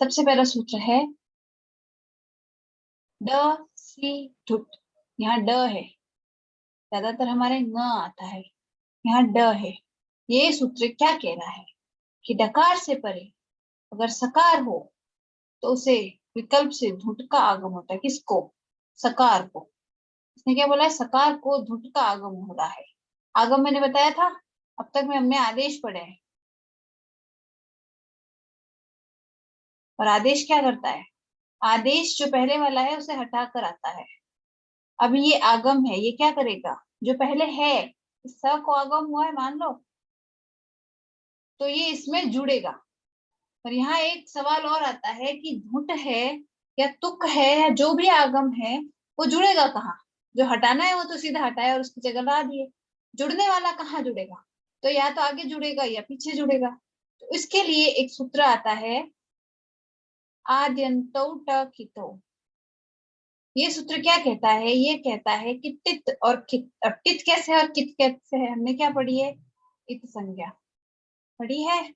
सबसे पहला सूत्र है ड सी ढुट। यहाँ ड है, ज्यादातर हमारे न आता है, यहाँ ड है। ये सूत्र क्या कह रहा है कि डकार से परे अगर सकार हो तो उसे विकल्प से धुट का आगम होता है। किसको? सकार को। इसने क्या बोला है? सकार को धुट का आगम हो रहा है। आगम मैंने बताया था, अब तक में हमने आदेश पढ़े हैं। और आदेश क्या करता है? आदेश जो पहले वाला है उसे हटाकर आता है। अब ये आगम है, ये क्या करेगा? जो पहले है, स को आगम हुआ है मान लो, तो ये इसमें जुड़ेगा। और यहाँ एक सवाल और आता है कि धुट है या तुक है या जो भी आगम है, वो जुड़ेगा कहाँ? जो हटाना है वो तो सीधा हटाया और उसकी जगह ला दिए। जुड़ने वाला कहाँ जुड़ेगा? तो या तो आगे जुड़ेगा या पीछे जुड़ेगा। तो इसके लिए एक सूत्र आता है आद्यंतौ टकितो। ये सूत्र क्या कहता है? ये कहता है कि टित और कित। अब टित कैसे है और कित कैसे है, हमने क्या पढ़ी है? इत संज्ञा पढ़ी है।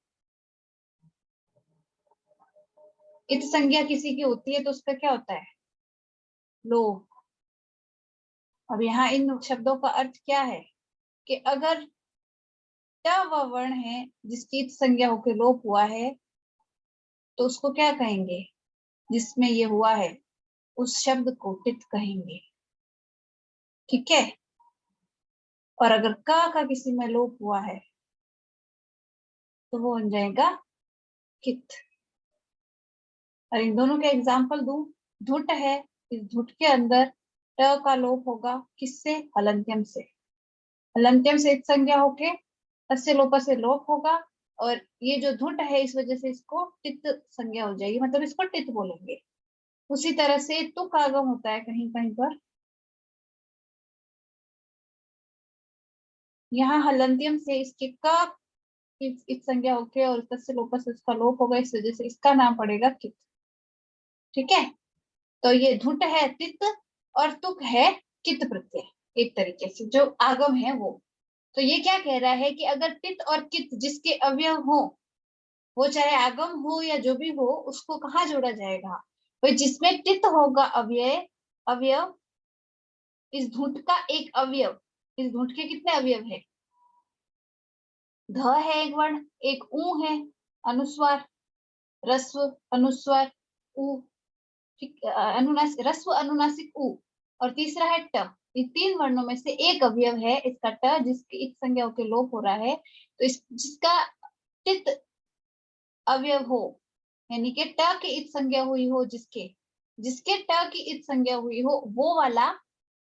इत संज्ञा किसी की होती है तो उसका क्या होता है? लोप। अब यहाँ इन शब्दों का अर्थ क्या है कि अगर ट व वर्ण है जिसकी इत संज्ञा होकर लोप हुआ है तो उसको क्या कहेंगे? जिसमें ये हुआ है उस शब्द को टित कहेंगे। ठीक है। और अगर का किसी में लोप हुआ है तो वो बन जाएगा कित। और इन दोनों के एग्जाम्पल दूं। धुट है, इस धुट के अंदर ट का लोप होगा। किससे? हलंत्यम से। हलंत्यम से इत संज्ञा होके तस्य लोप से लोप होगा। और ये जो धुट है इस वजह से इसको टित संज्ञा हो जाएगी, मतलब इसको टित बोलेंगे। उसी तरह से तुक आगम होता है कहीं कहीं पर। यहाँ हलंत्यम से इसके का इत संज्ञा होके और तस्य लोप से इसका लोप होगा, इस वजह से इसका नाम पड़ेगा कित। ठीक है। तो ये धुट है तित और तुक है कित प्रत्यय। एक तरीके से जो आगम है वो। तो ये क्या कह रहा है कि अगर तित और कित जिसके अवयव हो, वो चाहे आगम हो या जो भी हो, उसको कहाँ जोड़ा जाएगा? भाई जिसमें तित होगा अव्यय अवयव, इस धुट का एक अवयव। इस धुट के कितने अवयव है? ध है एक वर्ण, एक ऊ है अनुस्वार, रस्व अनुस्वार उ, ठीक, अनुनासिक रस्व अनुनासिक उ, और तीसरा है ट। इन तीन वर्णों में से एक अवयव है इसका ट, जिसकी इत संज्ञा होकर लोप हो रहा है। तो इस जिसका टित अवयव हो, यानी कि ट की इत संज्ञा हुई हो, जिसके जिसके ट की इत संज्ञा हुई हो, वो वाला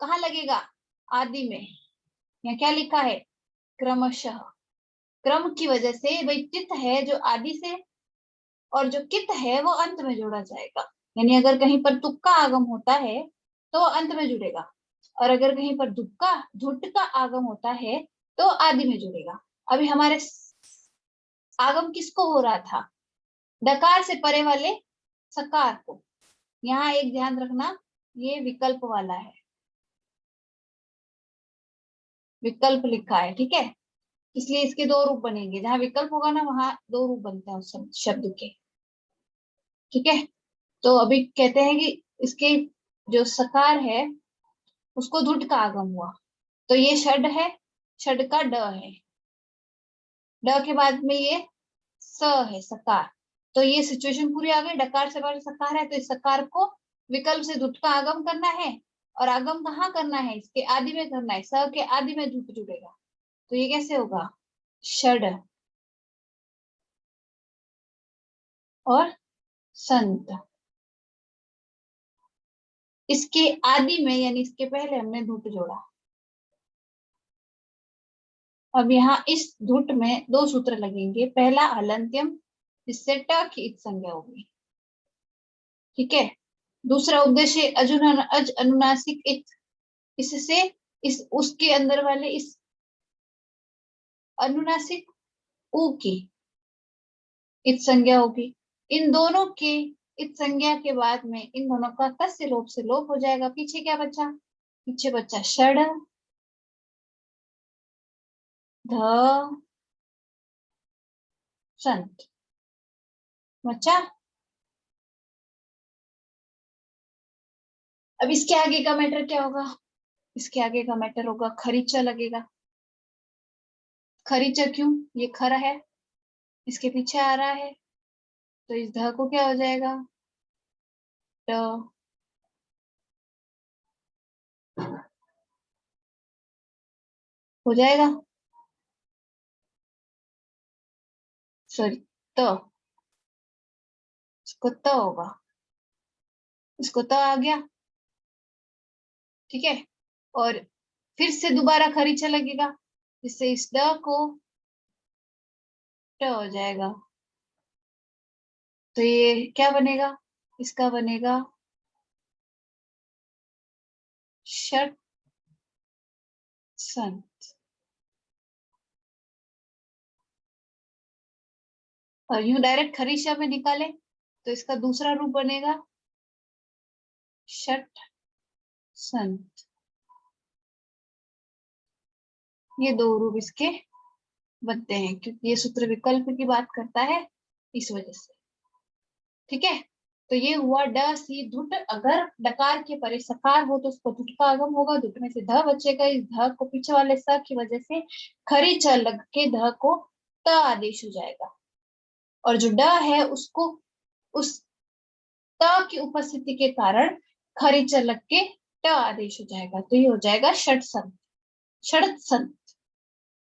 कहाँ लगेगा? आदि में। यहाँ क्या लिखा है? क्रमशः। क्रम की वजह से भाई टित है जो आदि से, और जो कित है वो अंत में जोड़ा जाएगा। यानी अगर कहीं पर तुक्का आगम होता है तो अंत में जुड़ेगा, और अगर कहीं पर दुक्का धुट का आगम होता है तो आदि में जुड़ेगा। अभी हमारे आगम किसको हो रहा था? डकार से परे वाले सकार को। यहाँ एक ध्यान रखना, ये विकल्प वाला है, विकल्प लिखा है। ठीक है। इसलिए इसके दो रूप बनेंगे, जहां विकल्प होगा ना वहां दो रूप बनते हैं उस शब्द के। ठीक है। तो अभी कहते हैं कि इसके जो सकार है उसको धुट का आगम हुआ, तो ये षड है, षड का ड है, ड के बाद में ये स है सकार। तो ये सिचुएशन पूरी आ गई। डकार से पहले सकार है तो इस सकार को विकल्प से धुट का आगम करना है, और आगम कहाँ करना है? इसके आदि में करना है। स के आदि में धुट जुड़ेगा। तो ये कैसे होगा? षड और संत। इसके आदि में यानी इसके पहले हमने धुट जोड़ा। अब यहाँ इस धुट में दो सूत्र लगेंगे। पहला हलंत्यम, जिससे ट की इत संज्ञा होगी। ठीक है। दूसरा उद्देश्य अज अनुनासिक इत, इससे इस उसके अंदर वाले इस अनुनासिक उ की इत संज्ञा होगी। इन दोनों के इत संज्ञा के बाद में इन दोनों का तस्य लोप से लोप हो जाएगा। पीछे क्या बचा? पीछे बचा षड ध संत। बचा। अब इसके आगे का मैटर क्या होगा? इसके आगे का मैटर होगा खरीचा लगेगा। खरीचा क्यों? ये खरा है, इसके पीछे आ रहा है, तो इस ध को क्या हो जाएगा? ट। हो जाएगा, सॉरी, तो इसको त होगा, इसको त आ गया। ठीक है, और फिर से दोबारा खरीचा लगेगा, जिससे इस ड को ट हो जाएगा। तो ये क्या बनेगा? इसका बनेगा षट संत। और यूं डायरेक्ट खरीचा में निकाले तो इसका दूसरा रूप बनेगा षट संत। ये दो रूप इसके बनते हैं, क्योंकि ये सूत्र विकल्प की बात करता है, इस वजह से। ठीक है, तो ये हुआ ड सी धुट। अगर डकार के परे सकार हो तो उसको धुट का आगम होगा, धुट में से ध बचेगा, इस ध को पीछे वाले स की वजह से खरी च लग के ध को त आदेश हो जाएगा, और जो ड है उसको उस त की उपस्थिति के कारण खरी च लग के ट आदेश हो जाएगा, तो ये हो जाएगा षट संत, षट संत।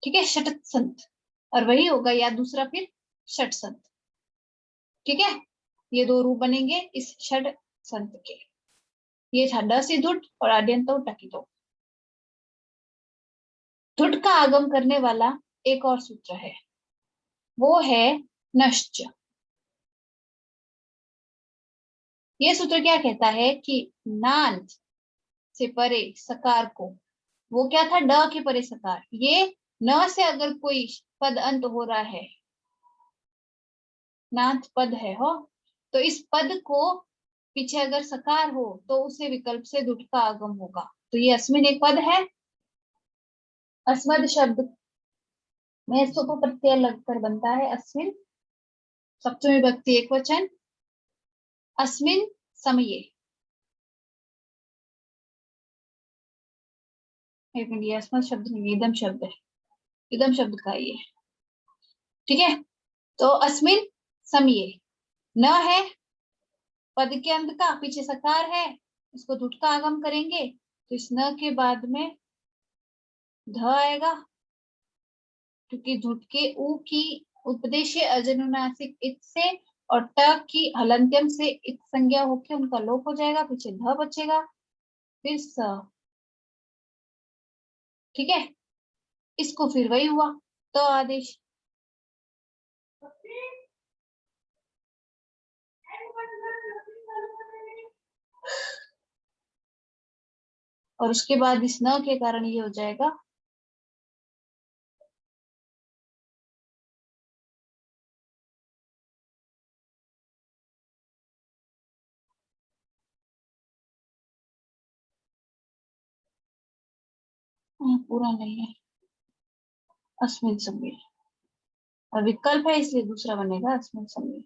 ठीक है, षट संत, और वही होगा या दूसरा फिर षट संत। ठीक है, ये दो रूप बनेंगे इस षट संत के। ये था ड से धुट और आद्यंतो टकितो। धुट का आगम करने वाला एक और सूत्र है, वो है नश्च। ये सूत्र क्या कहता है कि नांत से परे सकार को, वो क्या था, ड के परे सकार, ये न से अगर कोई पद अंत हो रहा है, नांत पद है हो, तो इस पद को पीछे अगर सकार हो तो उसे विकल्प से दुट का आगम होगा। तो ये अस्मिन एक पद है, अस्मद शब्द में सुप प्रत्यय लगकर बनता है अस्मिन, सप्तमी विभक्ति एक वचन, अस्मिन समये। एक मिनट, ये अस्मद शब्द नहीं, इदम शब्द है, इदम शब्द का ये। ठीक है, तो अस्मिन समये न है, पद के अंत का, पीछे सकार है, इसको दुट का आगम करेंगे तो इस न के बाद में ध आएगा, क्योंकि धुट के ऊ की उपदेश्य अजनुनासिक इत से और ट की हलंत्यम से इत संज्ञा होके उनका लोप हो जाएगा, पीछे ध बचेगा, फिर स। ठीक है, इसको फिर वही हुआ तो आदेश। और उसके बाद इस न के कारण ये हो जाएगा पूरा नहीं है, अस्मिन समय, और विकल्प है इसलिए दूसरा बनेगा अस्मिन समय।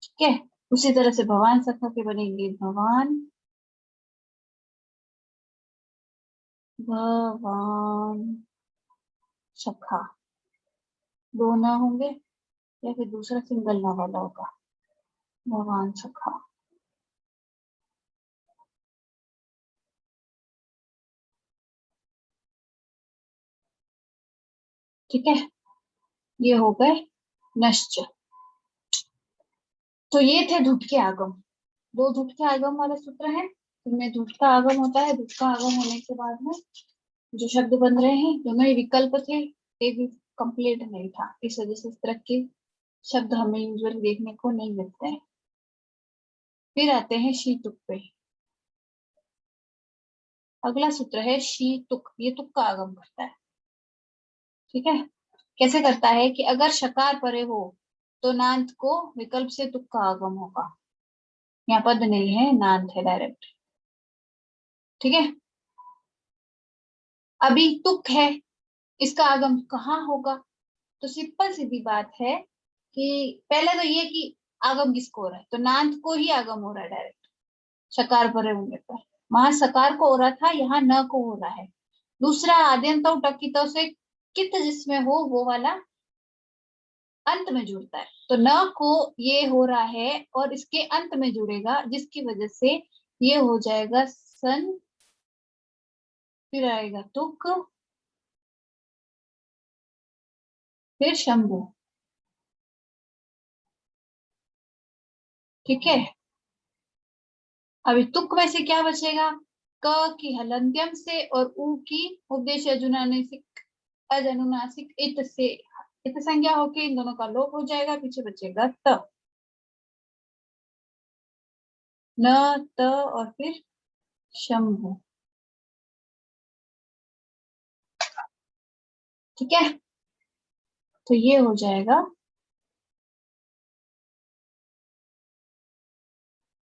ठीक है, उसी तरह से भवान सखा के बनेंगे भवान, भवान सखा, दो ना होंगे, या फिर दूसरा सिंगल ना वाला होगा, भगवान सखा। ठीक है, ये हो गए नश्च। तो ये थे धुट के आगम, दो धुट के आगम वाले सूत्र हैं, इनमें धुट का आगम होता है, धुट का आगम होने के बाद में जो शब्द बन रहे हैं दोनों ही विकल्प थे, एक भी कंप्लीट नहीं था, इस वजह से इस तरह के शब्द हमें यूजुअली देखने को नहीं मिलते हैं। फिर आते हैं शी तुक पे। अगला सूत्र है शी तुक, ये तुक का आगम करता है। ठीक है, कैसे करता है कि अगर शकार परे हो तो नांत को विकल्प से तुक का आगम होगा, यहाँ पद नहीं है, नांत है डायरेक्ट। ठीक है, अभी तुक है, इसका आगम कहाँ होगा? तो सिंपल सीधी बात है कि पहले तो ये कि आगम किसको हो रहा है, तो नांत को ही आगम हो रहा है डायरेक्ट, सकार परे होने पर। वहां सकार को हो रहा था, यहाँ न को हो रहा है। दूसरा, आद्यंत टकित से कित जिसमें हो वो वाला अंत में जुड़ता है, तो न को ये हो रहा है और इसके अंत में जुड़ेगा, जिसकी वजह से ये हो जाएगा सन, फिर आएगा तुक, फिर शंभु। ठीक है, अभी तुक में से क्या बचेगा? क की हलंत्यम से और उ की उपदेश अजुनासिक अजनुनासिक इत से इत संज्ञा होके इन दोनों का लोप हो जाएगा, पीछे बचेगा त, न, त और फिर शंभु। ठीक है, तो ये हो जाएगा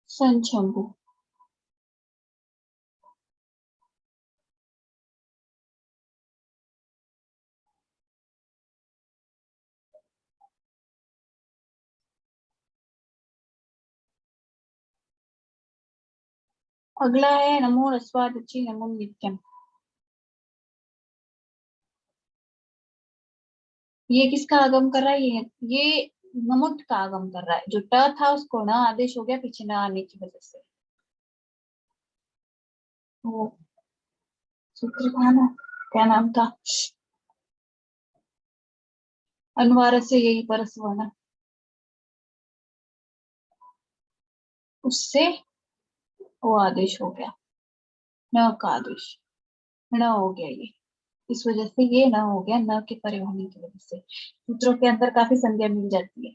सन शंभु। अगला है नमो रस्वादचि नमो नित्यम। ये किसका आगम कर रहा है? ये नमुट का आगम कर रहा है। जो ट था उसको न आदेश हो गया पीछे न आने की वजह से। वो सूत्र था ना, क्या नाम था, अनुवार से यही परसवाना, उससे वो आदेश हो गया, न का आदेश, न हो गया ये, इस वजह से ये न हो गया, न के परे होने की वजह से सूत्रों के अंदर काफी संज्ञा मिल जाती है।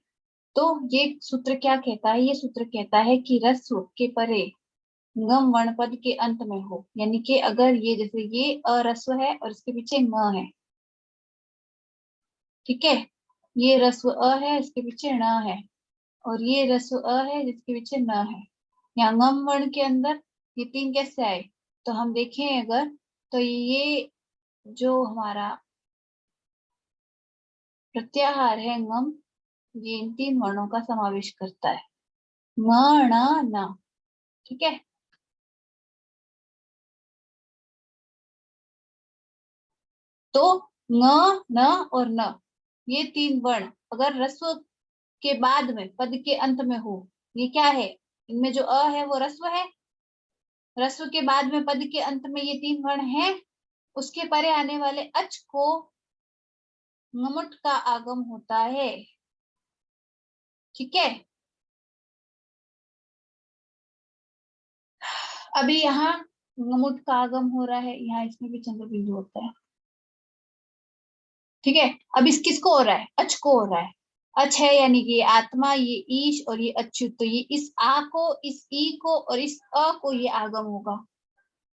तो ये सूत्र क्या कहता है? ये सूत्र कहता है कि रस्व के परे गम वर्ण पद के अंत में हो, यानी कि अगर ये जैसे ये अरस्व है और इसके पीछे न है, ठीक है, ये रस्व अ है, इसके पीछे न है, और ये रस्व अ है जिसके पीछे न है। यहाँ गम वर्ण के अंदर ये तीन कैसे आए? तो हम देखें अगर, तो ये जो हमारा प्रत्याहार है गम, ये इन तीन वर्णों का समावेश करता है, म ण न। ठीक है, तो न, न और न, ये तीन वर्ण अगर रस्व के बाद में पद के अंत में हो, ये क्या है? इनमें जो अ है वो रस्व है, रस्व के बाद में पद के अंत में ये तीन वर्ण है, उसके परे आने वाले अच को ngमुट का आगम होता है। ठीक है, अभी यहाँ ngमुट का आगम हो रहा है, यहाँ इसमें भी चंद्र बिंदु होता है। ठीक है, अब इस किसको हो रहा है? अच को हो रहा है। अच है यानी कि ये आत्मा, ये ईश और ये अच्युत, तो ये इस आ को, इस ई को और इस अ को ये आगम होगा,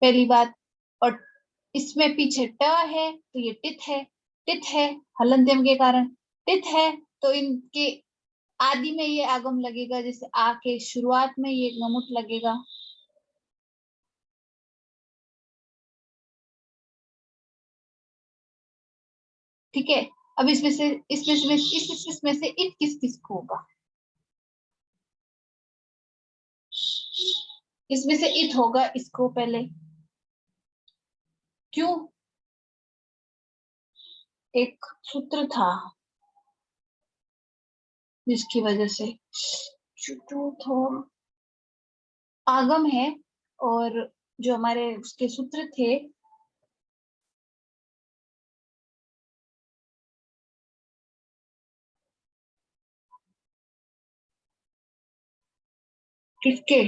पहली बात। और इसमें पीछे ट है तो ये टित है, टित है हलंत्यम के कारण, टित है तो इनके आदि में ये आगम लगेगा, जैसे आ के शुरुआत में ये ngमुट लगेगा। ठीक है, अब इसमें से इत किस किस को होगा? इसमें से इत होगा इसको पहले, क्यों? एक सूत्र था जिसकी वजह से आगम है, और जो हमारे उसके सूत्र थे, किसके?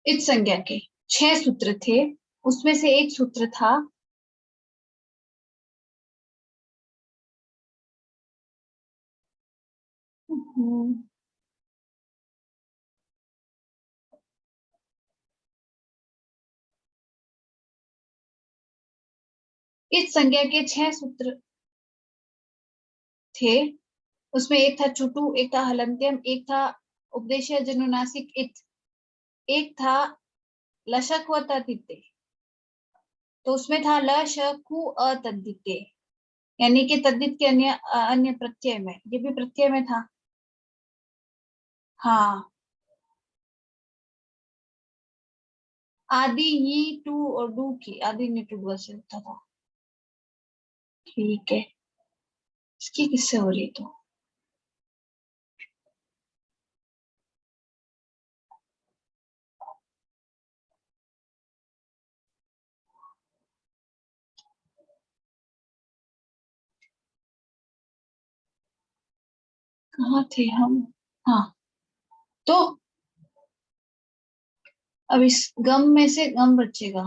इस संज्ञा के 6 सूत्र थे, उसमें से एक सूत्र था इस संज्ञा के 6 सूत्र थे, उसमें एक था चुटु, एक था हलंत्यम, एक था उपदेश जनुनासिक इत, एक था लशक व ततिते। तो उसमें था ल श कु अ तद्धिते, यानी कि तद्धित के अन्य अन्य प्रत्यय में, ये भी प्रत्यय में था। हाँ, आदि ये टू और डू की आदि ने टू से होता था। ठीक है, इसकी किससे हो रही तो? कहाँ थे हम? हाँ, तो अब इस गम में से गम बचेगा।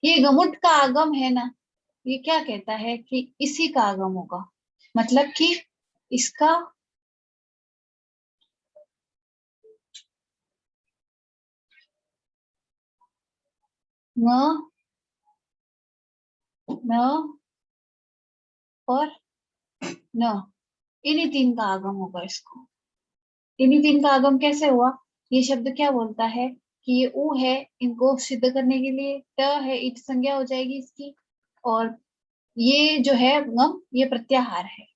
ये गमुट का आगम है ना, ये क्या कहता है कि इसी का आगम होगा, मतलब कि इसका न, न और न, इन्हीं तीन का आगम होगा इसको। इन्हीं तीन का आगम कैसे हुआ? ये शब्द क्या बोलता है कि ये ऊ है, इनको सिद्ध करने के लिए त है, इत संज्ञा हो जाएगी इसकी। और ये जो है गम, ये प्रत्याहार है,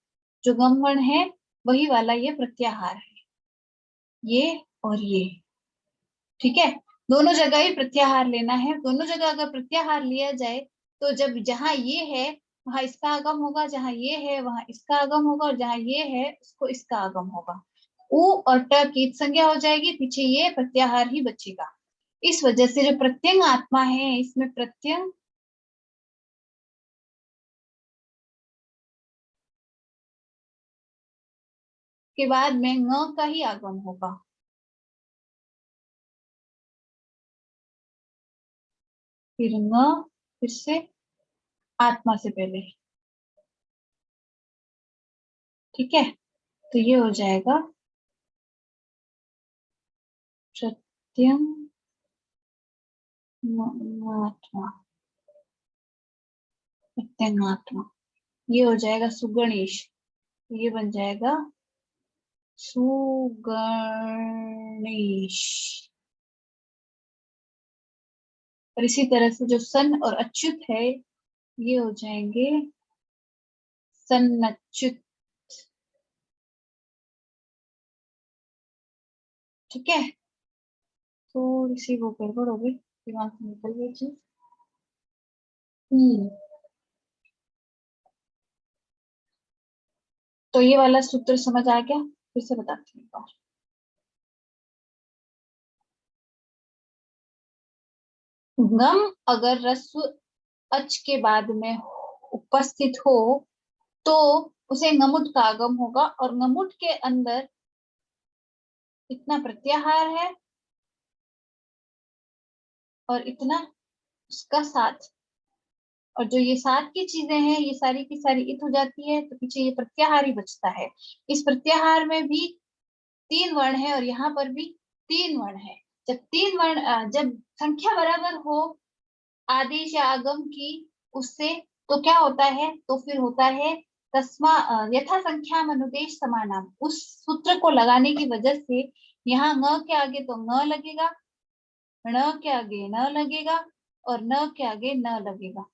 जो गम वर्ण है वही वाला ये प्रत्याहार है, ये और ये। ठीक है, दोनों जगह ही प्रत्याहार लेना है। दोनों जगह अगर प्रत्याहार लिया जाए तो जब जहां ये है वहां इसका आगम होगा, जहां ये है वहां इसका आगम होगा, और जहां ये है उसको इसका आगम होगा। उ और ट की संज्ञा हो जाएगी, पीछे ये प्रत्याहार ही बचेगा। इस वजह से जो प्रत्यंग आत्मा है इसमें प्रत्यंग के बाद में ng का ही आगम होगा। फिर ng, फिर से आत्मा से पहले। ठीक है, तो ये हो जाएगा प्रत्यंग आत्मा, प्रत्यंगात्मा। ये हो जाएगा सुगणेश, ये बन जाएगा सुगणेश। और इसी तरह से जो सन और अच्युत है ये हो जाएंगे सन्नच्युत। ठीक है, थोड़ी सी वो गड़बड़ हो गई, दिमाग से निकल गई चीज। हम्म, तो ये वाला सूत्र समझ आ गया? फिर से बताती हूँ एक बार। गम अगर रस्व अच के बाद में उपस्थित हो तो उसे ngमुट का आगम होगा, और ngमुट के अंदर इतना प्रत्याहार है और इतना उसका साथ, और जो ये साथ की चीजें हैं ये सारी की सारी इत हो जाती है, तो पीछे ये प्रत्याहार ही बचता है। इस प्रत्याहार में भी तीन वर्ण है और यहाँ पर भी तीन वर्ण है। जब तीन वर्ण जब संख्या बराबर हो आदेश या आगम की उससे, तो क्या होता है? तो फिर होता है तस्मा यथा संख्या अनुदेश समानाम। उस सूत्र को लगाने की वजह से यहाँ ng के आगे तो ng लगेगा, ण के आगे न लगेगा, और न के आगे न लगेगा।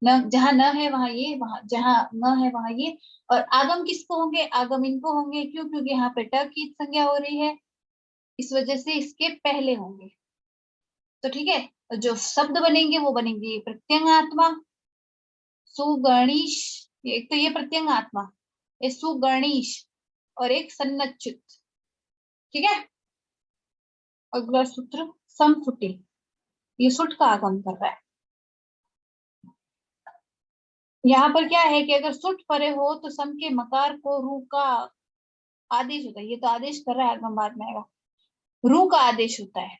न जहां न है वहां ये, वहां जहां न है वहां ये। और आगम किसको होंगे? आगम इनको होंगे, क्यों? क्योंकि यहाँ पे ट की संज्ञा हो रही है, इस वजह से इसके पहले होंगे। तो ठीक है, और जो शब्द बनेंगे वो बनेंगे प्रत्यंगात्मा सुगणीश। एक तो ये प्रत्यंगात्मा, ये सुगणीश, और एक सन्नच्युत। ठीक है, अगला सूत्र समसुटी, ये सुट का आगम कर रहा है। यहाँ पर क्या है कि अगर सुट परे हो तो सम के मकार को रू का आदेश होता है। ये तो आदेश कर रहा है, आगम बाद में आएगा। रू का आदेश होता है,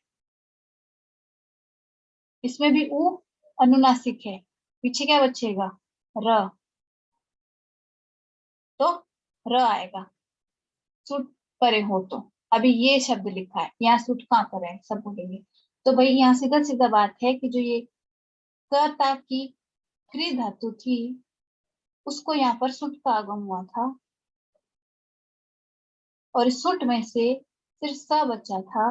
इसमें भी ऊ अनुनासिक है, पीछे क्या बचेगा? र, तो र आएगा सुट परे हो तो। अभी ये शब्द लिखा है, यहाँ सुट कहाँ पर है सब बोलेंगे। तो भाई यहाँ सीधा सीधा बात है कि जो ये कर्ता की क्री धातु थी उसको यहाँ पर सुट का आगम हुआ था, और इस सुट में से सिर्फ स बचा था,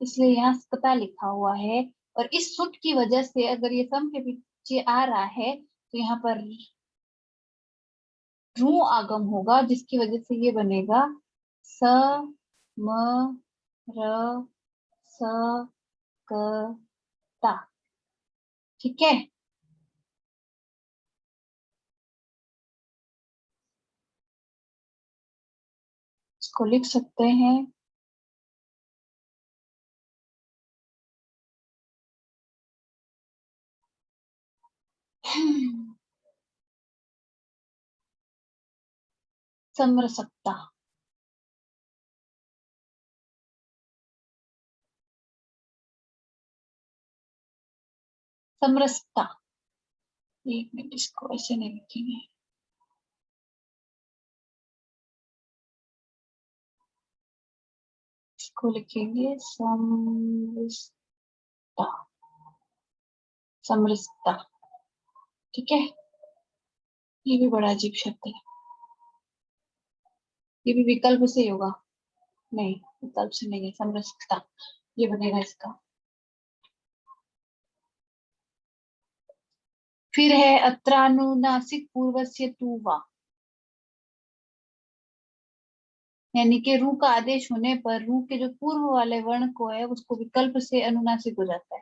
इसलिए यहाँ स्कता लिखा हुआ है। और इस सुट की वजह से अगर ये सम के पीछे आ रहा है तो यहाँ पर रू आगम होगा, जिसकी वजह से ये बनेगा स म र स क ता। ठीक है, इसको लिख सकते हैं। समरसता। समरसता। एक मिनट, इसको ऐसे नहीं लिखेंगे, इसको लिखेंगे समरसता। समरसता। ठीक है, ये भी बड़ा अजीब शब्द है। ये भी विकल्प से होगा? नहीं, विकल्प से नहीं है, समरसता ये बनेगा इसका। फिर है अत्रानुनासिक पूर्वस्य तु वा, यानी कि रू का आदेश होने पर रू के जो पूर्व वाले वर्ण को है उसको विकल्प से अनुनासिक हो जाता है।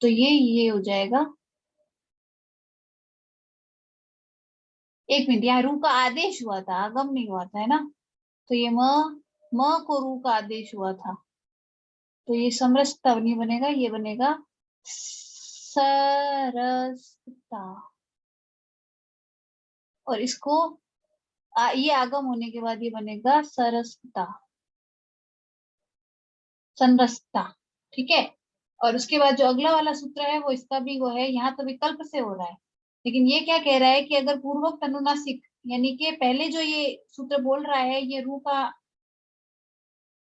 तो ये हो जाएगा। एक मिनट, यहाँ रू का आदेश हुआ था, आगम नहीं हुआ था, है ना? तो ये म को रू का आदेश हुआ था, तो ये समरसता नहीं बनेगा, ये बनेगा सरसता। और इसको ये आगम होने के बाद ये बनेगा सरसता, संरसता। ठीक है, और उसके बाद जो अगला वाला सूत्र है वो इसका भी वो है, यहाँ तो विकल्प से हो रहा है, लेकिन ये क्या कह रहा है कि अगर पूर्वोक्त अनुनासिक, यानी कि पहले जो ये सूत्र बोल रहा है, ये रू का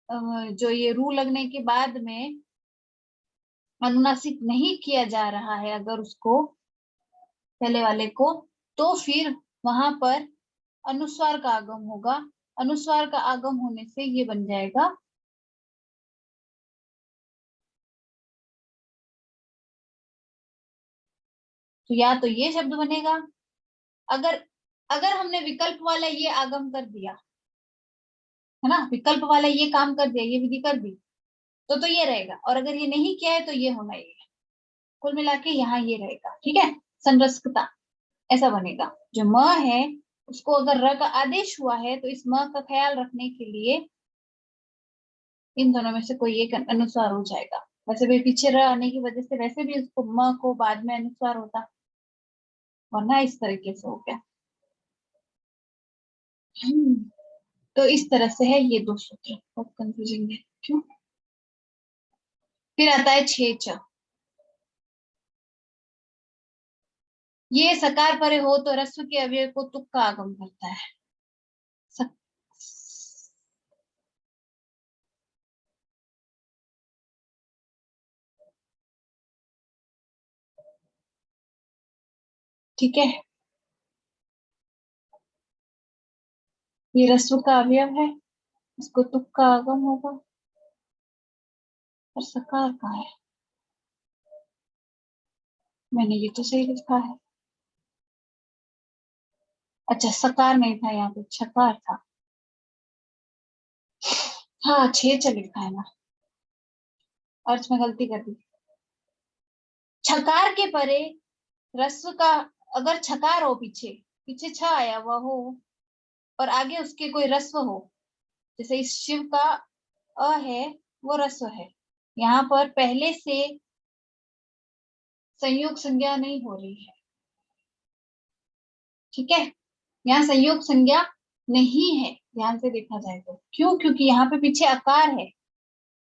जो ये रू लगने के बाद में अनुनासिक नहीं किया जा रहा है अगर उसको, पहले वाले को, तो फिर वहां पर अनुस्वार का आगम होगा। अनुस्वार का आगम होने से ये बन जाएगा तो या तो ये शब्द बनेगा, अगर अगर हमने विकल्प वाला ये आगम कर दिया, है ना, विकल्प वाला ये काम कर दिया, ये विधि कर दी, तो ये रहेगा, और अगर ये नहीं किया है तो ये होना ही है। कुल मिला के यहाँ ये रहेगा। ठीक है, संरक्षकता ऐसा बनेगा। जो म है उसको अगर र का आदेश हुआ है तो इस म का ख्याल रखने के लिए इन दोनों में से कोई एक अनुस्वार हो जाएगा। वैसे भी पीछे र आने की वजह से वैसे भी उसको म को बाद में अनुस्वार होता, वरना इस तरीके से हो गया। तो इस तरह से है ये दो सूत्र, बहुत कंफ्यूजिंग है क्यों। फिर आता है छेच। ये सकार परे हो तो रस्व के अव्यय को तुक का आगम करता है। सक... ठीक है, ये रस्व का अवयव है, इसको तुक का आगम होगा, और सकार का है। मैंने ये तो सही लिखा है। अच्छा, सकार नहीं था, यहाँ पे छकार था। हाँ, छेच लिखा है ना, अर्थ में गलती कर दी। छकार के परे रस्व का, अगर छकार हो, पीछे पीछे छ आया हुआ हो और आगे उसके कोई रस्व हो, जैसे इस शिव का अ है वो रस्व है, यहाँ पर पहले से संयोग संज्ञा नहीं हो रही है। ठीक है, यहाँ संयोग संज्ञा नहीं है, ध्यान से देखा जाए तो। क्यों? क्योंकि यहाँ पे पीछे अकार है,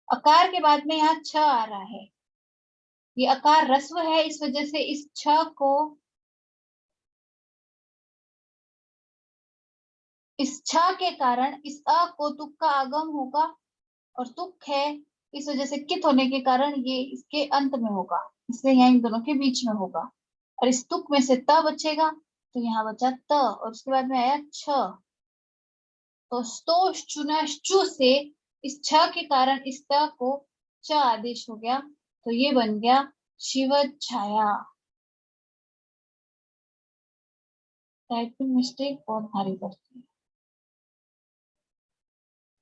अकार के बाद में यहाँ छ आ रहा है, ये अकार रस्व है, इस वजह से इस छ को, इस छ के कारण इस अ को तुक का आगम होगा, और तुक है इस वजह से कित होने के कारण ये इसके अंत में होगा, इसलिए यहाँ इन दोनों के बीच में होगा। और इस तुक में से त बचेगा, तो यहाँ बचा त और उसके बाद में आया छ। तो स्तो चुना चु से इस छ के कारण इस त को च आदेश हो गया, तो ये बन गया शिव छाया। टाइपिंग मिस्टेक बहुत भारी पड़ती है।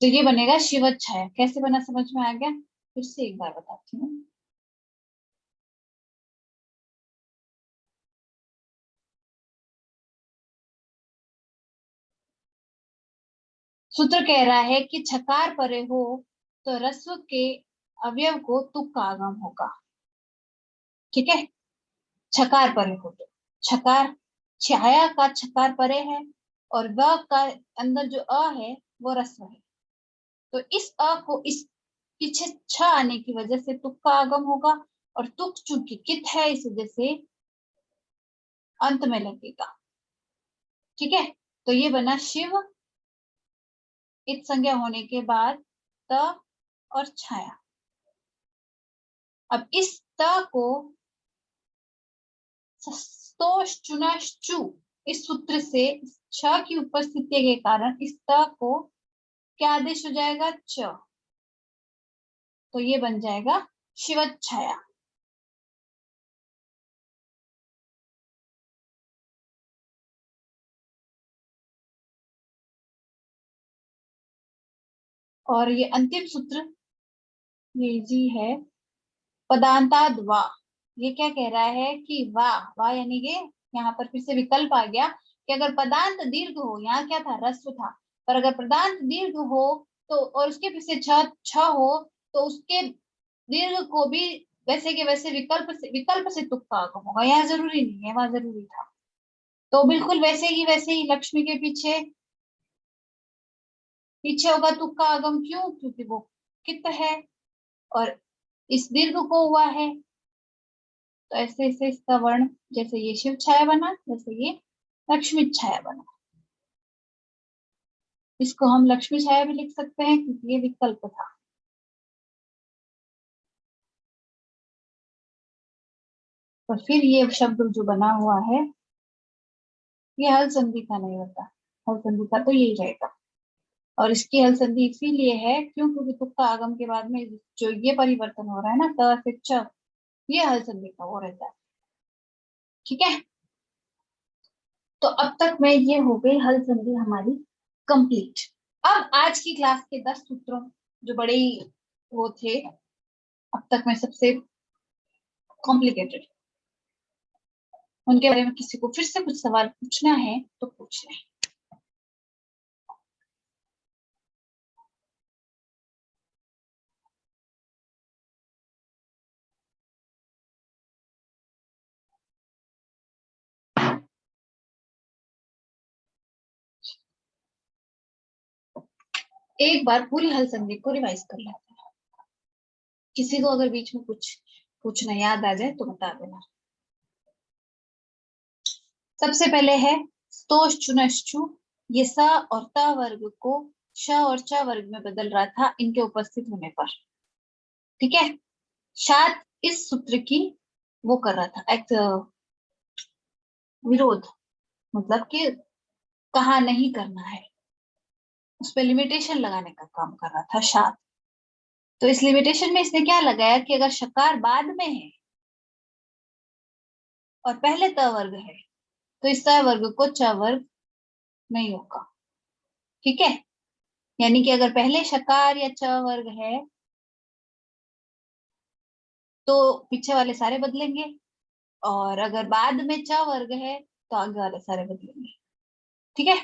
तो ये बनेगा शिव छाया। कैसे बना समझ में आ गया? फिर से एक बार बताती हूँ। सूत्र कह रहा है कि छकार परे हो तो रस्व के अवयव को तुक का आगम होगा। ठीक है, छकार परे हो तो छकार, छाया का छकार परे है और व का अंदर जो अ है वो रस्व है, तो इस अ को इस पीछे छ आने की वजह से तुक का आगम होगा, और तुक चूंकि कित है इस वजह से अंत में लगेगा। ठीक है, तो ये बना शिव इत संज्ञा होने के बाद त और छाया। अब इस त को स्तोष चुनाश चु इस सूत्र से छ की उपस्थिति के कारण इस त को क्या आदेश हो जाएगा? च। तो ये बन जाएगा शिवत छाया। और ये अंतिम सूत्र ये जी है पदांताद वा। ये क्या कह रहा है कि वाह वाह यानी कि यहाँ पर फिर से विकल्प आ गया कि अगर पदांत दीर्घ हो, यहाँ क्या था? ह्रस्व था, पर अगर पदांत दीर्घ हो तो और उसके पीछे छ छ हो तो उसके दीर्घ को भी वैसे के वैसे विकल्प से तुक्का आगम होगा। यहाँ जरूरी नहीं है, वहां जरूरी था। तो बिल्कुल वैसे ही लक्ष्मी के पीछे पीछे होगा तुक्का आगम। क्यों? क्योंकि वो कित है और इस दीर्घ को हुआ है। तो ऐसे ऐसे इसका वर्ण, जैसे ये शिव छाया बना वैसे ये लक्ष्मी छाया बना। इसको हम लक्ष्मी छाया भी लिख सकते हैं क्योंकि ये विकल्प था। और फिर ये शब्द जो बना हुआ है ये हल संधि का नहीं होता। हल संधि का तो यही रहेगा, और इसकी हल संधि इसीलिए है क्यों? क्योंकि तुक्का आगम के बाद में जो ये परिवर्तन हो रहा है ना त से च, ये हल संधि का वो रहता है। ठीक है, तो अब तक में ये हो गई हल संधि हमारी कंप्लीट। अब आज की क्लास के 10 सूत्रों जो बड़े ही वो थे अब तक में सबसे कॉम्प्लिकेटेड, उनके बारे में किसी को फिर से कुछ सवाल पूछना है तो पूछ लें। एक बार पूरी हल संधि को रिवाइज कर लेते हैं। किसी को अगर बीच में कुछ पूछना याद आ जाए तो बता देना। सबसे पहले है स्तोष चुनश्चु। ये स और त वर्ग को श और च वर्ग में बदल रहा था इनके उपस्थित होने पर। ठीक है, शाद इस सूत्र की वो कर रहा था एक विरोध, मतलब कि कहा नहीं करना है, उस पर लिमिटेशन लगाने का काम कर रहा था शाद। तो इस लिमिटेशन में इसने क्या लगाया कि अगर शकार बाद में है और पहले त वर्ग है तो इस त वर्ग को च वर्ग नहीं होगा। ठीक है, यानी कि अगर पहले शकार या च वर्ग है तो पीछे वाले सारे बदलेंगे, और अगर बाद में च वर्ग है तो आगे वाले सारे बदलेंगे। ठीक है,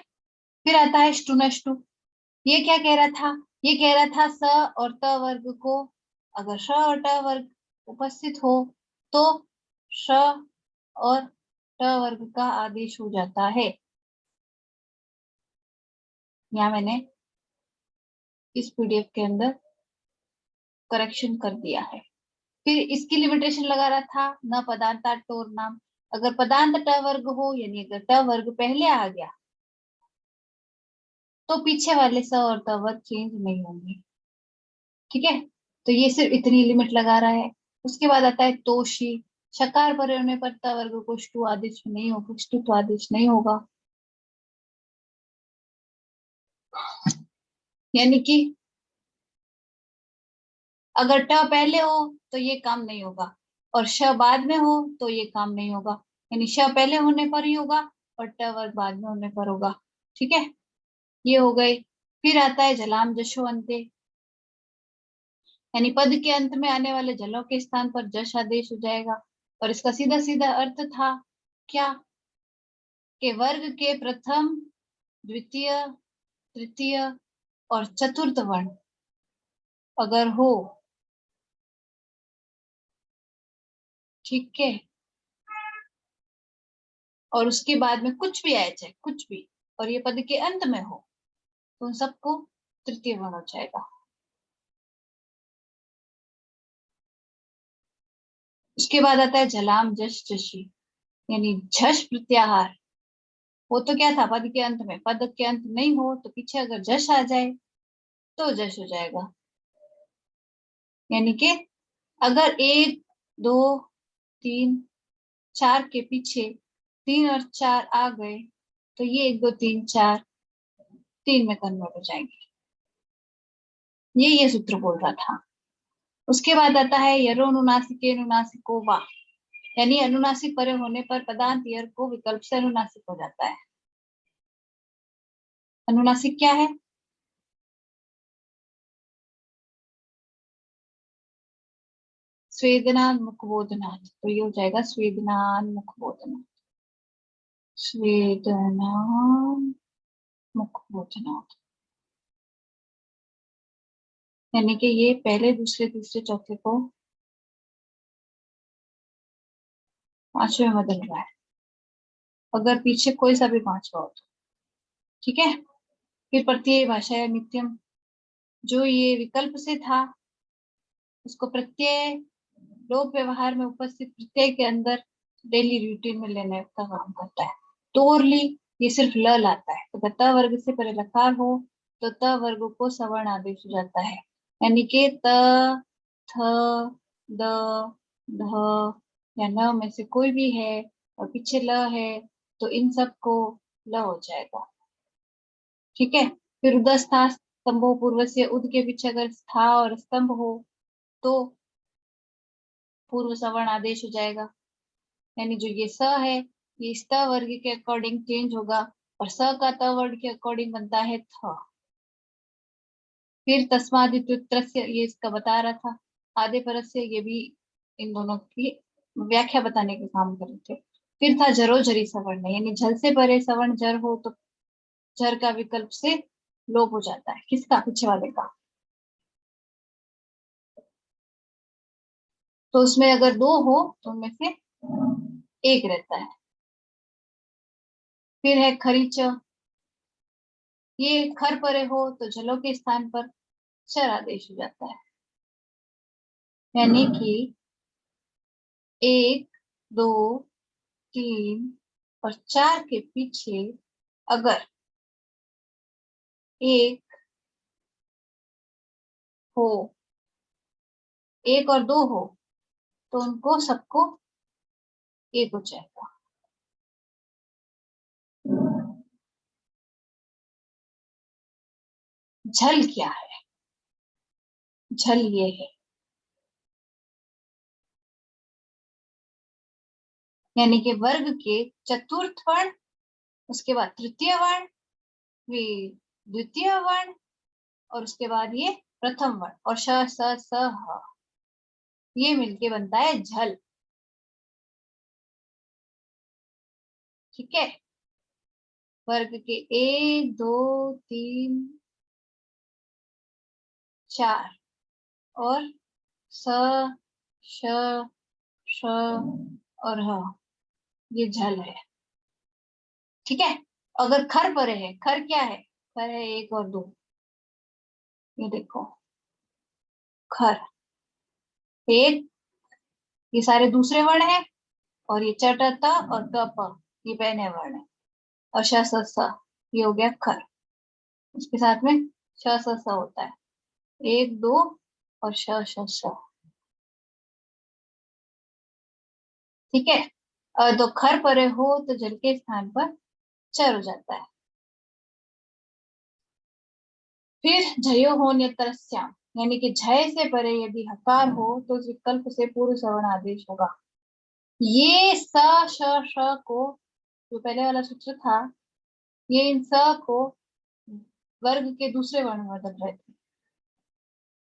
फिर आता है स्टुनष्टु। ये क्या कह रहा था? ये कह रहा था स और त वर्ग को अगर श और ट वर्ग उपस्थित हो तो श और ट वर्ग का आदेश हो जाता है। यहाँ मैंने इस पीडीएफ के अंदर करेक्शन कर दिया है। फिर इसकी लिमिटेशन लगा रहा था न पदांता टोर नाम। अगर पदांत ट वर्ग हो यानी अगर ट वर्ग पहले आ गया तो पीछे वाले स और त वर्ग चेंज नहीं होंगे। ठीक है, तो ये सिर्फ इतनी लिमिट लगा रहा है। उसके बाद आता है तोशी। शकार परे होने पर त वर्ग को ष्टु आदेश नहीं होगा, ष्टुत्व आदेश नहीं होगा। यानी कि अगर ट पहले हो तो ये काम नहीं होगा, और श बाद में हो तो ये काम नहीं होगा। यानी श पहले होने पर ही होगा और ट वर्ग बाद में होने पर होगा। ठीक है, ये हो गए। फिर आता है जलाम जशो अंते, यानी पद के अंत में आने वाले जलों के स्थान पर जश आदेश हो जाएगा। और इसका सीधा सीधा अर्थ था क्या, कि वर्ग के प्रथम, द्वितीय, तृतीय और चतुर्थ वर्ण अगर हो, ठीक है, और उसके बाद में कुछ भी आए चाहे कुछ भी, और ये पद के अंत में हो, तो उन सबको तृतीय वर्ण हो जाएगा। उसके बाद आता है जलाम जश जशी, यानी झश प्रत्याहार। वो तो क्या था, पद के अंत में, पद के अंत नहीं हो तो पीछे अगर जश आ जाए तो जश हो जाएगा। यानी कि अगर एक, दो, तीन, चार के पीछे तीन और चार आ गए तो ये एक, दो, तीन, चार तीन में कन्वर्ट हो जाएंगे। ये सूत्र बोल रहा था। उसके बाद आता है यरो अनुनासिके अनुनासिको वा, यानी अनुनासिक परे होने पर पदांत यर को विकल्प से अनुनासिक हो जाता है। अनुनासिक क्या है, स्वेदनान मुखबोधनाथ, तो ये हो जाएगा स्वेदनान मुखबोधनाथ, स्वेदनान मुखबोधनाथ। यानी कि ये पहले, दूसरे, तीसरे, चौथे को पांचवे में बदल रहा है, अगर पीछे कोई सा भी पांचवा हो तो। ठीक है, फिर प्रत्यय भाषा या नित्यम, जो ये विकल्प से था उसको प्रत्यय लोक व्यवहार में उपस्थित प्रत्यय के अंदर डेली रूटीन में लेने का काम करता है। तोरली ये सिर्फ ल लाता है, तो त वर्ग से पहले लकार हो तो त वर्ग को सवर्ण आदेश हो जाता है। यानी कि त, थ, द, ध या न में से कोई भी है और पीछे ल है तो इन सबको ल हो जाएगा। ठीक है, फिर उदस्था स्तंभो पूर्व से, उद के पीछे अगर स्था और स्तंभ हो तो पूर्व सवर्ण आदेश हो जाएगा। यानी जो ये स है ये स्त वर्ग के अकॉर्डिंग चेंज होगा और स का त वर्ग के अकॉर्डिंग बनता है थ। फिर तस्मादित्युत्तरस्य, ये इसका बता रहा था। आधे परस्य से, ये भी इन दोनों की व्याख्या बताने के काम कर रहे थे। फिर था जरो जरी सवर्ण, यानी झल से परे सवर्ण जर हो तो जर का विकल्प से लोप हो जाता है। किसका, पीछे वाले का। तो उसमें अगर दो हो तो उनमें से एक रहता है। फिर है खरीच, ये खर परे हो तो झलों के स्थान पर चर आदेश हो जाता है। यानी कि एक, दो, तीन और चार के पीछे अगर एक हो, एक और दो हो तो उनको सबको एक हो जाएगा। झल क्या है, झल ये है, यानी कि वर्ग के चतुर्थ वर्ण, उसके बाद तृतीय वर्ण, फिर द्वितीय वर्ण और उसके बाद ये प्रथम वर्ण और श स स ह, ये मिलके बनता है झल। ठीक है, वर्ग के एक, दो, तीन, चार और स, श, श और ह, ये झल है। ठीक है, अगर खर परे है, खर क्या है, खर है एक और दो, ये देखो खर एक, ये सारे दूसरे वर्ण है और ये चट त और क प ये पहले वर्ण है और श स स ये हो गया खर, उसके साथ में श स स होता है, एक, दो और श श स। ठीक है। तो खर परे हो तो जल के स्थान पर चर हो जाता है। फिर झयो हो न्यतरस्याम, यानी कि झय से परे यदि हकार हो तो उस विकल्प से पूर्व सवर्ण आदेश होगा। ये स श श को, जो पहले वाला सूत्र था, ये इन स को वर्ग के दूसरे वर्ण में बदल रहे थे,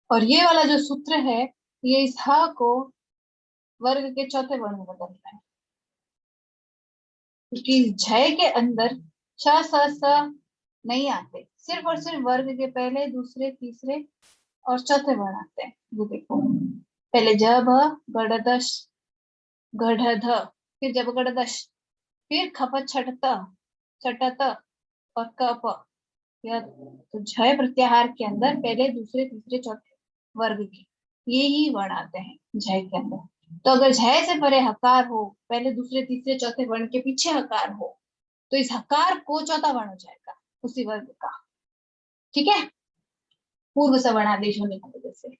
और ये वाला जो सूत्र है ये इस ह को वर्ग के चौथे वर्ण में बदल रहा है, क्योंकि झय के अंदर श स नहीं आते, सिर्फ और सिर्फ वर्ग के पहले, दूसरे, तीसरे और चौथे वर्ण आते हैं। ये देखो, पहले ज भ गढ़दश गढ़ध, फिर जब गढ़दश, फिर खप छटत चटत और कप। यह तो झय प्रत्याहार के अंदर पहले, दूसरे, तीसरे, चौथे वर्ग के ये ही वर्ण आते हैं झय के अंदर। तो अगर झय से परे हकार हो, पहले, दूसरे, तीसरे, चौथे वर्ण के पीछे हकार हो, तो इस हकार को चौथा वर्ण हो जाएगा उसी वर्ग का। ठीक है, पूर्व सवर्णादेश होने की वजह से।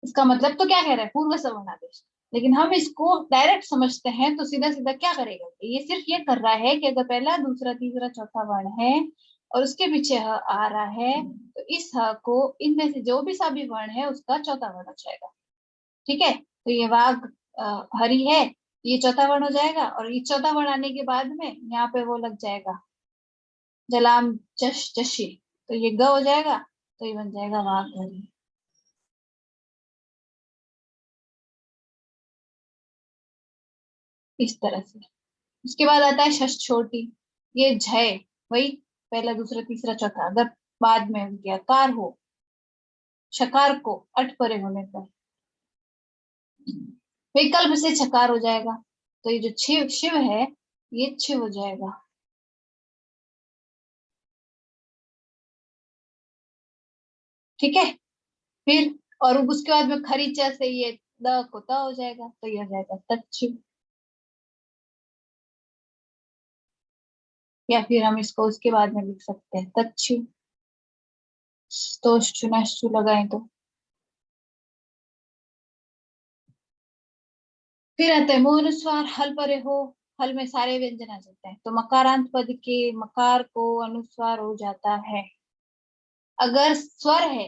इसका मतलब तो क्या कह रहा है, पूर्व सवर्णादेश। लेकिन हम इसको डायरेक्ट समझते हैं तो सीधा सीधा क्या करेगा, ये सिर्फ ये कर रहा है कि अगर पहला, दूसरा, तीसरा, चौथा वर्ण है और उसके पीछे ह आ रहा है, तो इस ह को इनमें से जो भी सा भी वर्ण है उसका चौथा वर्ण हो जाएगा। ठीक है, तो ये वाघ हरि है, ये चौथा वर्ण हो जाएगा, और ये चौथा वर्ण आने के बाद में यहाँ पे वो लग जाएगा जलाम चश चशी, तो ये ग हो जाएगा, तो ये बन जाएगा वाघ हरि। इस तरह से। उसके बाद आता है शश छोटी, ये झय, वही पहला, दूसरा, तीसरा, चौथा, अगर बाद में उनके आकार हो, शकार को अट परे होने पर विकल्प से छकार हो जाएगा, तो ये जो शिव शिव है ये शिव हो जाएगा। ठीक है, फिर और उसके बाद में खरीचा से ये द को त हो जाएगा, तो ये हो जाएगा तच्छु। या फिर हम इसको उसके बाद में लिख सकते हैं तच्छु, तोश्चु नश्चु लगाएं तो। फिर आता है मुंह अनुस्वार, हल परे हो, हल में सारे व्यंजन आ जाते हैं, तो मकारांत पद के मकार को अनुस्वार हो जाता है। अगर स्वर है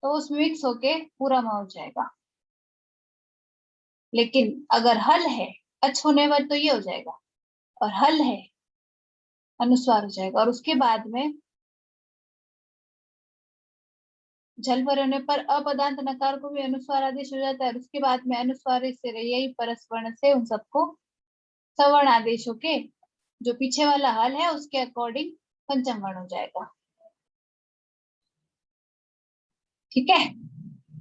तो उसमें मिक्स होके पूरा म हो जाएगा, लेकिन अगर हल है, अच होने पर तो ये हो जाएगा, और हल है अनुस्वार हो जाएगा, और उसके बाद में झल पर होने पर अपदांत नकार को भी अनुस्वार आदेश हो जाता है, और उसके बाद में अनुस्वार से यही परस्वर्ण से उन सबको सवर्ण आदेशों के जो पीछे वाला हल है उसके अकॉर्डिंग पंचम वर्ण हो जाएगा। ठीक है,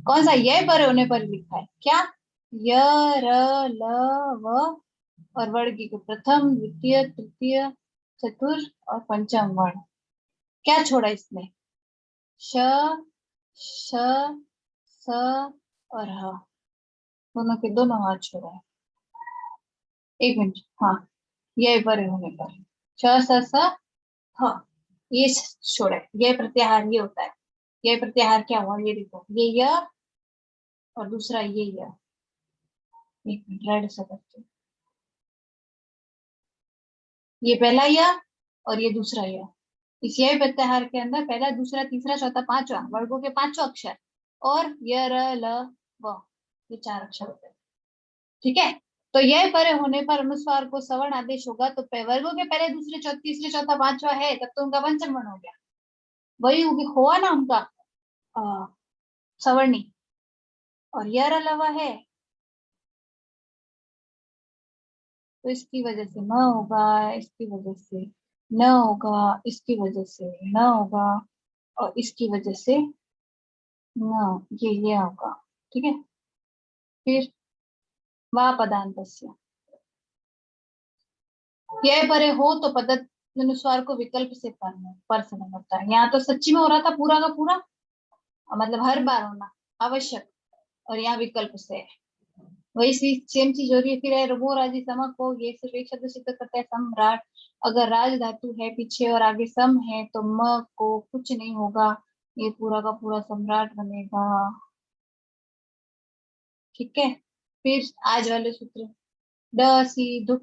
कौन सा, यह पर होने पर लिखा है क्या, य र ल व और वर्ग के प्रथम, द्वितीय, तृतीय, चतुर्थ और पंचम वर्ण। क्या छोड़ा इसमें, श श स और ह, दोनों के दोनों हाथ छोड़ा है। एक मिनट, हाँ, यह पर होने पर श स स ह, ये छोड़ा है, यह प्रत्याहार ये होता है। यह प्रत्याहार क्या हुआ, ये देखो, ये य और दूसरा ये य। एक मिनट रेड से करते हैं। ये पहला य और ये दूसरा य। इस यह प्रत्याहार के अंदर पहला, दूसरा, तीसरा, चौथा, पांचवा वर्गों के पांचों अक्षर, और य र ल व, ये चार अक्षर होते हैं। ठीक है, तो यह परे होने पर अनुस्वार को सवर्ण आदेश होगा, तो वर्गों के पहले, दूसरे, चौथे, तीसरे, चौथा, पांचवा है, तब तो उनका पंचम वर्ण हो गया, वही हुआ ना उनका सवर्णी। और यर अलावा है तो इसकी वजह से न होगा, इसकी वजह से न होगा, इसकी वजह से न होगा, और इसकी वजह से न, ये होगा। ठीक है, फिर वा पदांतस्य, यह परे हो तो पदत अनुस्वार को विकल्प से पर से होता है। यहाँ तो सच्ची में हो रहा था पूरा का पूरा, मतलब हर बार होना आवश्यक, और यहाँ विकल्प से है। वही सेम चीज हो रही है। फिर है रघु राजी समक हो, ये सिर्फ एक शब्द सिद्ध करता है, सम्राट। अगर राज धातु है पीछे और आगे सम है तो म को कुछ नहीं होगा, ये पूरा का पूरा सम्राट बनेगा। ठीक है, फिर आज वाले सूत्र ड सी धुट